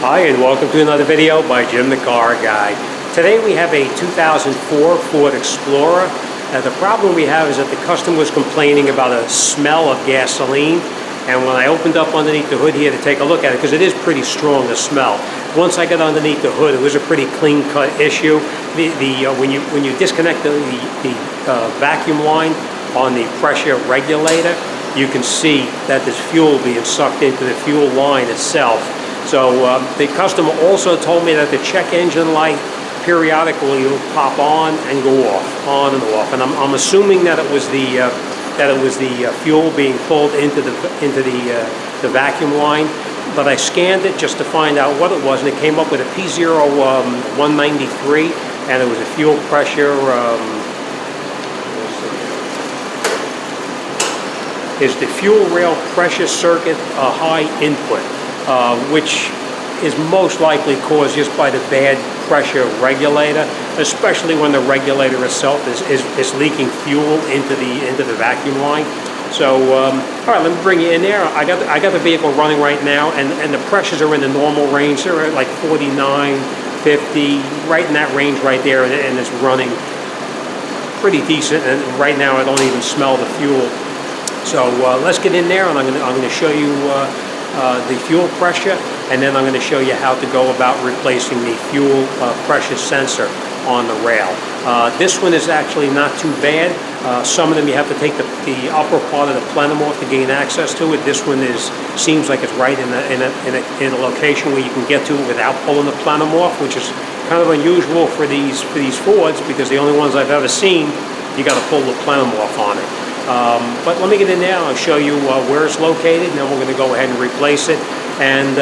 Hi, and welcome to another video by Jim the Car Guy. Today we have a 2004 Ford Explorer. The problem we have is that the customer was complaining about a smell of gasoline, and when I opened up underneath the hood here to take a look at it, because it is pretty strong, the smell. Once I got underneath the hood, it was a pretty clean-cut issue. When you disconnect the vacuum line on the pressure regulator, you can see that there's fuel being sucked into the fuel line itself. So the customer also told me that the check engine light periodically will pop on and go on and off. And I'm assuming that it was the fuel being pulled into the vacuum line. But I scanned it just to find out what it was, and it came up with a P0193, and it was a fuel pressure. Is the fuel rail pressure circuit a high input, which is most likely caused just by the bad pressure regulator, especially when the regulator itself is leaking fuel into the vacuum line. So, all right, let me bring you in there. I got the vehicle running right now, and the pressures are in the normal range. They're at like 49, 50, right in that range right there, and it's running pretty decent. And right now, I don't even smell the fuel. So let's get in there, and I'm going to show you the fuel pressure, and then I'm going to show you how to go about replacing the fuel pressure sensor on the rail. This one is actually not too bad. Some of them you have to take the upper part of the plenum off to gain access to it. This one seems like it's right in a location where you can get to it without pulling the plenum off, which is kind of unusual for these Fords, because the only ones I've ever seen, you got to pull the plenum off on it. But let me get in there and I'll show you where it's located, and then we're going to go ahead and replace it. And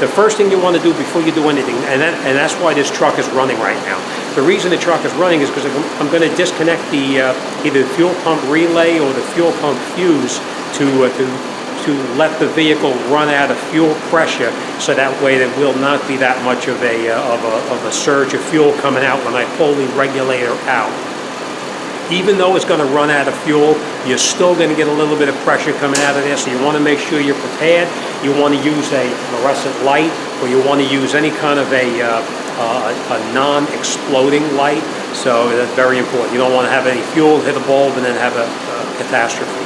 the first thing you want to do before you do anything, and that's why this truck is running right now. The reason the truck is running is because I'm going to disconnect either the fuel pump relay or the fuel pump fuse to let the vehicle run out of fuel pressure, so that way there will not be that much of a surge of fuel coming out when I pull the regulator out. Even though it's going to run out of fuel, you're still going to get a little bit of pressure coming out of there, so you want to make sure you're prepared. You want to use a fluorescent light, or you want to use any kind of a non-exploding light, so that's very important. You don't want to have any fuel hit a bulb and then have a catastrophe.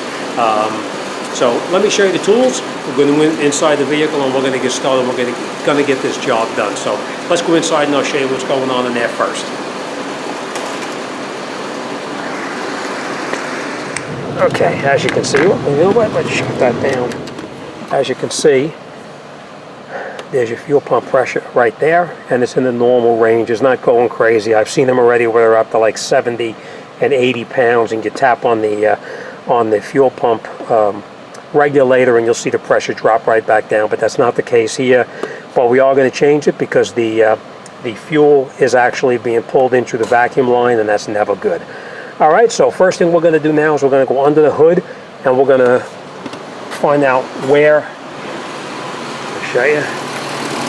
So let me show you the tools. We're going to go inside the vehicle, and we're going to get started. We're going to get this job done. So let's go inside, and I'll show you what's going on in there first. Okay, as you can see, you know what? Let's shut that down. As you can see, there's your fuel pump pressure right there, and it's in the normal range. It's not going crazy. I've seen them already where they're up to like 70 and 80 pounds, and you tap on the fuel pump regulator, and you'll see the pressure drop right back down. But that's not the case here. But we are going to change it because the fuel is actually being pulled into the vacuum line, and that's never good. All right, so first thing we're going to do now is we're going to go under the hood, and we're going to find out where. I'll show you.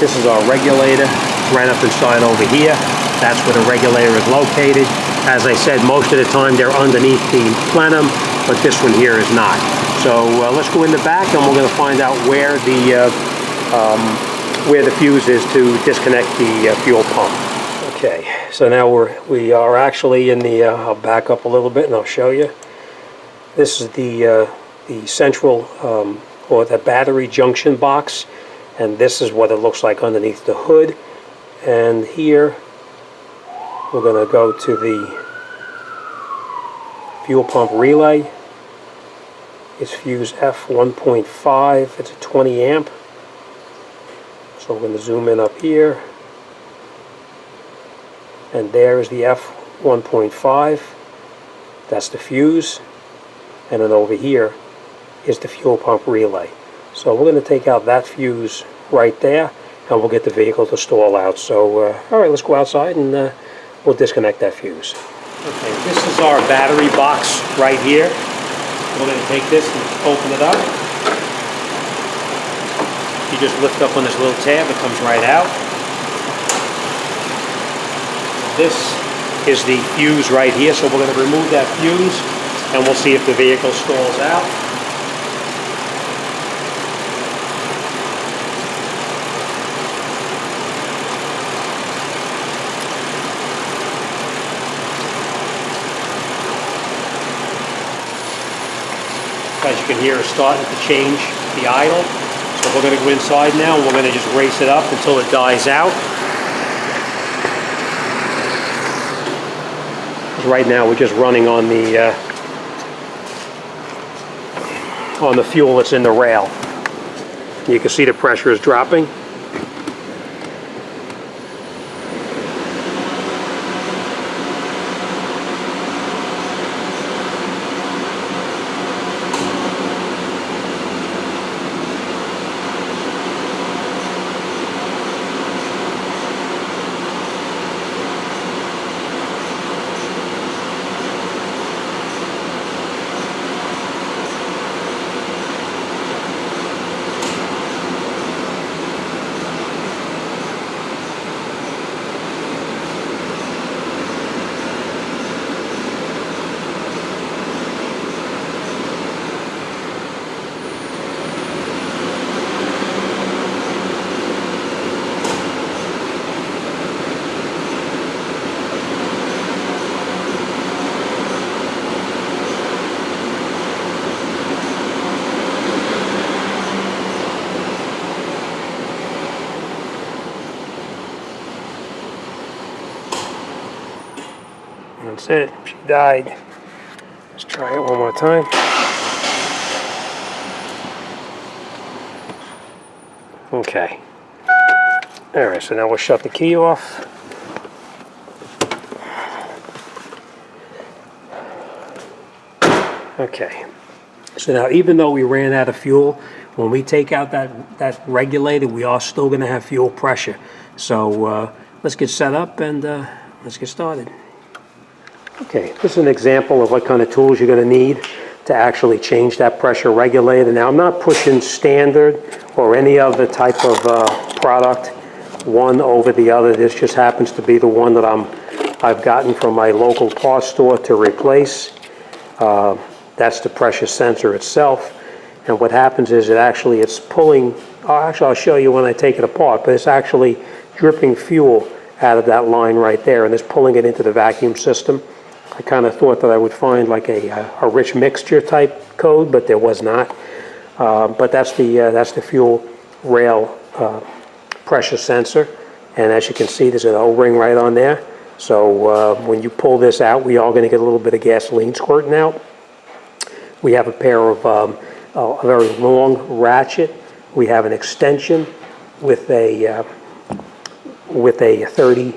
This is our regulator right up inside over here. That's where the regulator is located. As I said, most of the time they're underneath the plenum, but this one here is not. So let's go in the back, and we're going to find out where the fuse is to disconnect the fuel pump. Okay, so now we are actually in the, I'll back up a little bit and I'll show you. This is the central, or the battery junction box, and this is what it looks like underneath the hood. And here, we're going to go to the fuel pump relay. It's fuse F1.5, it's a 20 amp. So we're going to zoom in up here. And there is the F1.5, that's the fuse, and then over here is the fuel pump relay. So we're going to take out that fuse right there, and we'll get the vehicle to stall out. So, all right, let's go outside, and we'll disconnect that fuse. Okay, this is our battery box right here. We're going to take this and open it up. You just lift up on this little tab, it comes right out. This is the fuse right here, so we're going to remove that fuse, and we'll see if the vehicle stalls out. as you can hear, is starting to change the idle. So we're going to go inside now, and we're going to just race it up until it dies out. Right now we're just running on the fuel that's in the rail. You can see the pressure is dropping. That's it, she died. Let's try it one more time. Okay. All right, so now we'll shut the key off. Okay. So now, even though we ran out of fuel, when we take out that regulator, we are still going to have fuel pressure. So let's get set up and let's get started. Okay, this is an example of what kind of tools you're going to need to actually change that pressure regulator. Now, I'm not pushing standard or any other type of product one over the other. This just happens to be the one that I've gotten from my local parts store to replace. That's the pressure sensor itself. And what happens is it's pulling, actually I'll show you when I take it apart, but it's actually dripping fuel out of that line right there, and it's pulling it into the vacuum system. I kind of thought that I would find like a rich mixture type code, but there was not. But that's the fuel rail pressure sensor, and as you can see, there's an O-ring right on there. So when you pull this out, we are going to get a little bit of gasoline squirting out. We have a pair of a very long ratchet. We have an extension with a 30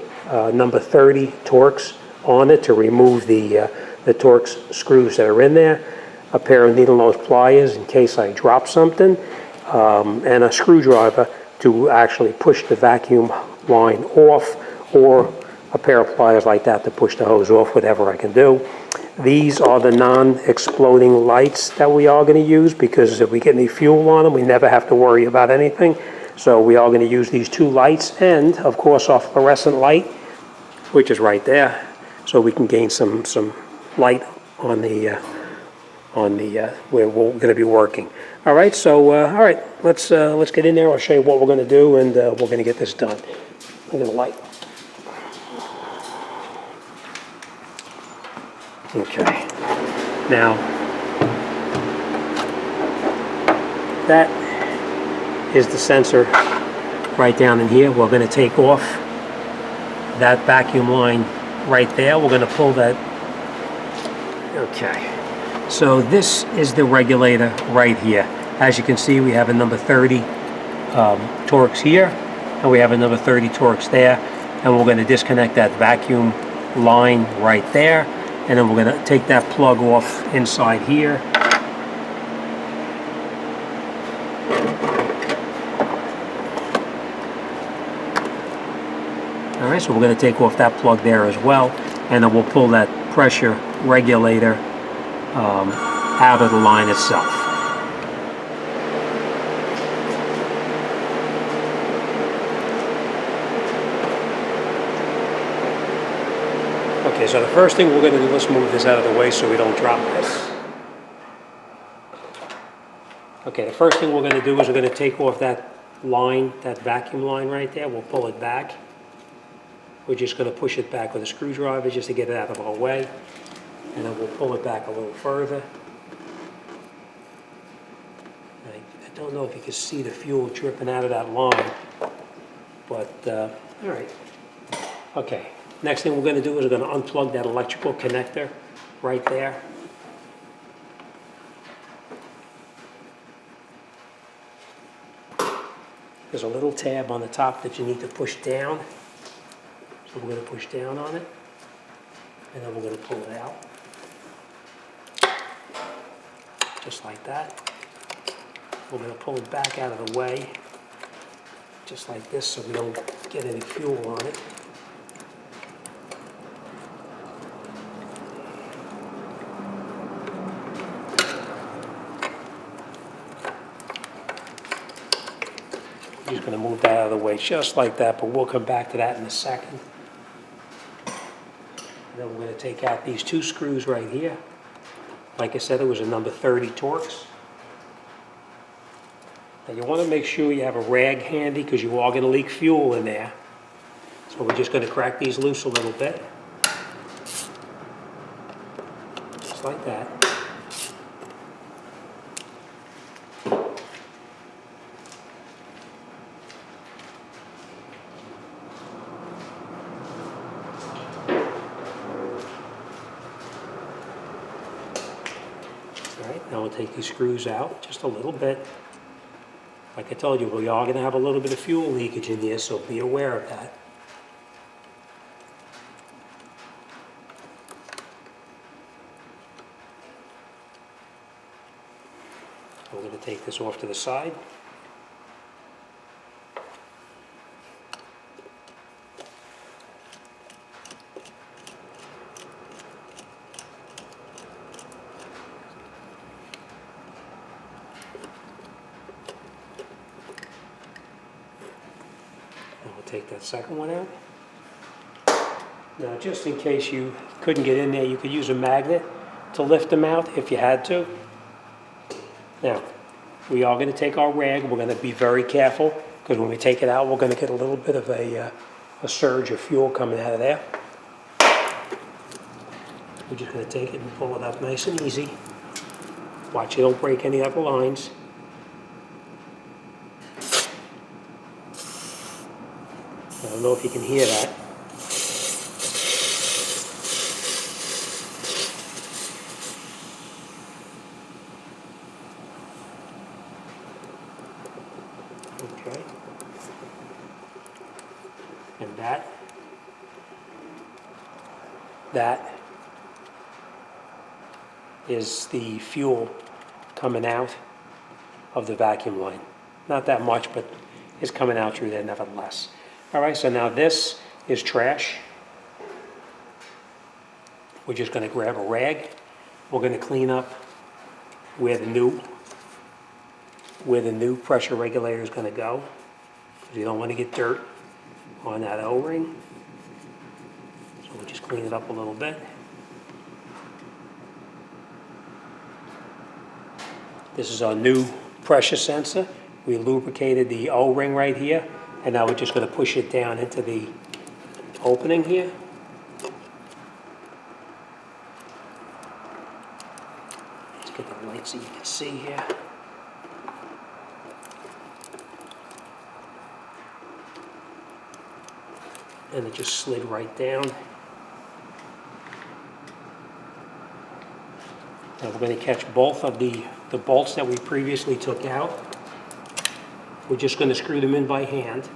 number 30 Torx on it to remove the Torx screws that are in there, a pair of needle nose pliers in case I drop something, and a screwdriver to actually push the vacuum line off, or a pair of pliers like that to push the hose off, whatever I can do. These are the non-exploding lights that we are going to use, because if we get any fuel on them, we never have to worry about anything. So we are going to use these two lights, and of course our fluorescent light, which is right there, so we can gain some light on the where we're going to be working. All right, so all right, let's get in there. I'll show you what we're going to do, and we're going to get this done. Look at the light. Okay. Now that is the sensor right down in here. We're going to take off that vacuum line right there. We're going to pull that. Okay. So this is the regulator right here. As you can see, we have a number 30 Torx here, and we have a number 30 Torx there, and we're going to disconnect that vacuum line right there, and then we're going to take that plug off inside here. All right, so we're going to take off that plug there as well, and then we'll pull that pressure regulator out of the line itself. Okay, so the first thing we're going to do, let's move this out of the way so we don't drop this. Okay, the first thing we're going to do is we're going to take off that line, that vacuum line right there. We'll pull it back. We're just going to push it back with a screwdriver just to get it out of our way. And then we'll pull it back a little further. Don't know if you can see the fuel dripping out of that line, but all right. Okay, next thing we're going to do is we're going to unplug that electrical connector right there. There's a little tab on the top that you need to push down. So we're going to push down on it, and then we're going to pull it out. Just like that. We're going to pull it back out of the way, just like this, so we don't get any fuel on it. I'm just going to move that out of the way just like that, but we'll come back to that in a second. And then we're going to take out these two screws right here. Like I said, it was a number 30 Torx. Now you want to make sure you have a rag handy because you are going to leak fuel in there. So we're just going to crack these loose a little bit. Just like that. All right, now we'll take these screws out just a little bit. Like I told you, we are going to have a little bit of fuel leakage in here, so be aware of that. We're going to take this off to the side. Take that second one out. Now, just in case you couldn't get in there, you could use a magnet to lift them out if you had to. Now, we are going to take our rag. We're going to be very careful because when we take it out, we're going to get a little bit of a surge of fuel coming out of there. We're just going to take it and pull it up nice and easy. Watch you don't break any other lines. I don't know if you can hear that. Okay. And that is the fuel coming out of the vacuum line. Not that much, but it's coming out through there nevertheless. All right, so now this is trash. We're just going to grab a rag. We're going to clean up where the new pressure regulator is going to go, because you don't want to get dirt on that O-ring. So we'll just clean it up a little bit. This is our new pressure sensor. We lubricated the O-ring right here. And now we're just going to push it down into the opening here. Let's get the light so you can see here. And it just slid right down. Now we're going to catch both of the bolts that we previously took out. We're just going to screw them in by hand.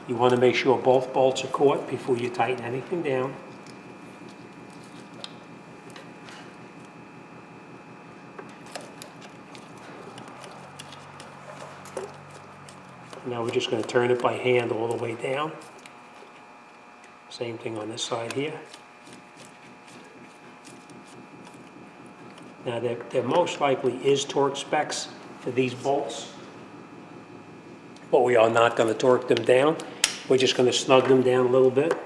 You want to make sure both bolts are caught before you tighten anything down. Now we're just going to turn it by hand all the way down. Same thing on this side here. Now there most likely is torque specs for these bolts, but we are not going to torque them down. We're just going to snug them down a little bit.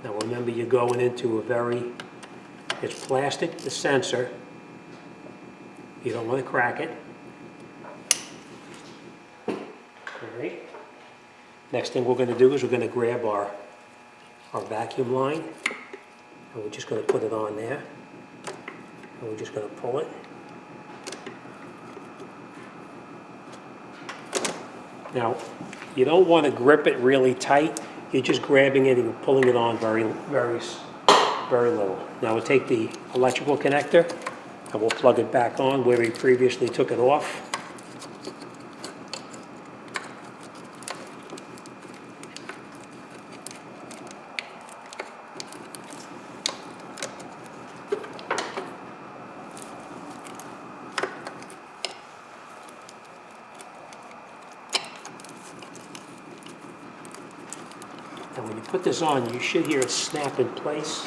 Now remember, you're going into it's plastic, the sensor. You don't want to crack it. All right. Next thing we're going to do is we're going to grab our vacuum line. And we're just going to put it on there. And we're just going to pull it. Now, you don't want to grip it really tight. You're just grabbing it and pulling it on very little. Now we'll take the electrical connector and we'll plug it back on where we previously took it off. And when you put this on, you should hear it snap in place.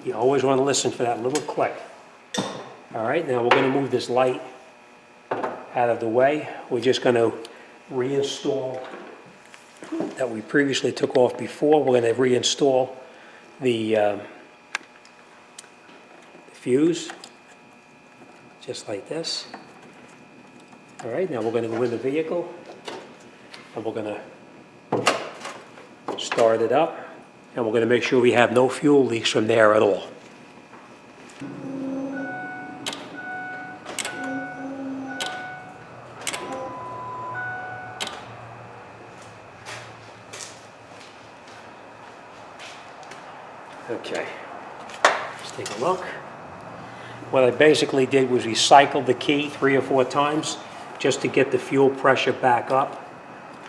You always want to listen for that little click. All right, now we're going to move this light out of the way. We're just going to reinstall that we previously took off before. We're going to reinstall the fuse, just like this. All right, now we're going to go in the vehicle and we're going to start it up, and we're going to make sure we have no fuel leaks from there at all. Okay, let's take a look. What I basically did was recycle the key 3 or 4 times just to get the fuel pressure back up.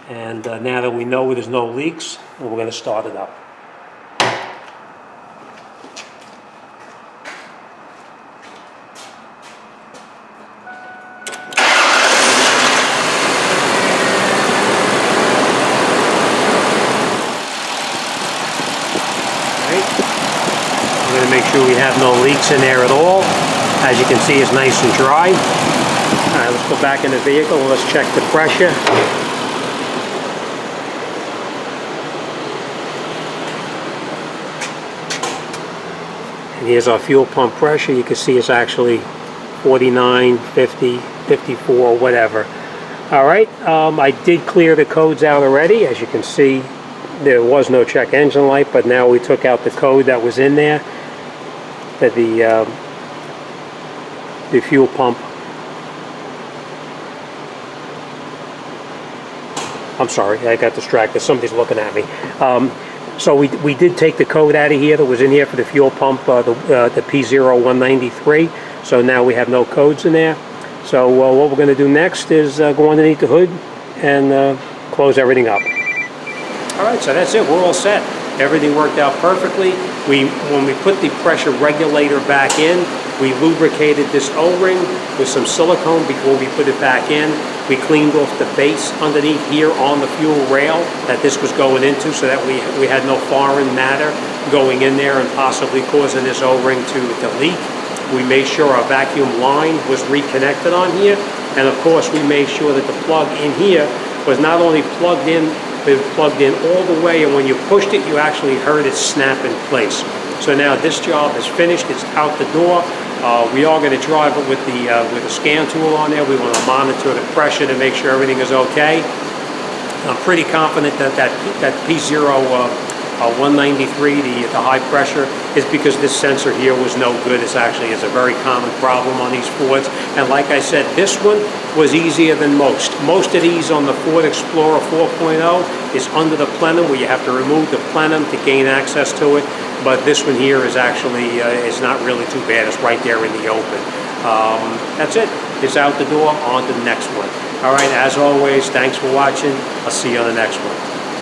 And now that we know there's no leaks, we're going to start it up. I'm going to make sure we have no leaks in there at all. As you can see, it's nice and dry. All right, let's go back in the vehicle and let's check the pressure. And here's our fuel pump pressure. You can see it's actually 49, 50, 54, whatever. All right, I did clear the codes out already. As you can see, there was no check engine light, but now we took out the code that was in there for the fuel pump. I'm sorry, I got distracted. Somebody's looking at me. So we did take the code out of here that was in here for the fuel pump, the P0193. So now we have no codes in there. So what we're going to do next is go underneath the hood and close everything up. All right, so that's it. We're all set. Everything worked out perfectly. When we put the pressure regulator back in, we lubricated this O-ring with some silicone before we put it back in. We cleaned off the base underneath here on the fuel rail that this was going into, so that we had no foreign matter going in there and possibly causing this O-ring to leak. We made sure our vacuum line was reconnected on here, and of course we made sure that the plug in here was not only plugged in, but it plugged in all the way, and when you pushed it, you actually heard it snap in place. So now this job is finished. It's out the door. We are going to drive it with the scan tool on there. We want to monitor the pressure to make sure everything is okay. I'm pretty confident that P0193, the high pressure, is because this sensor here was no good. It's a very common problem on these Fords. And like I said, this one was easier than most. Most of these on the Ford Explorer 4.0 is under the plenum, where you have to remove the plenum to gain access to it. But this one here is actually is not really too bad. It's right there in the open. That's it. It's out the door. On to the next one. All right, as always, thanks for watching. I'll see you on the next one.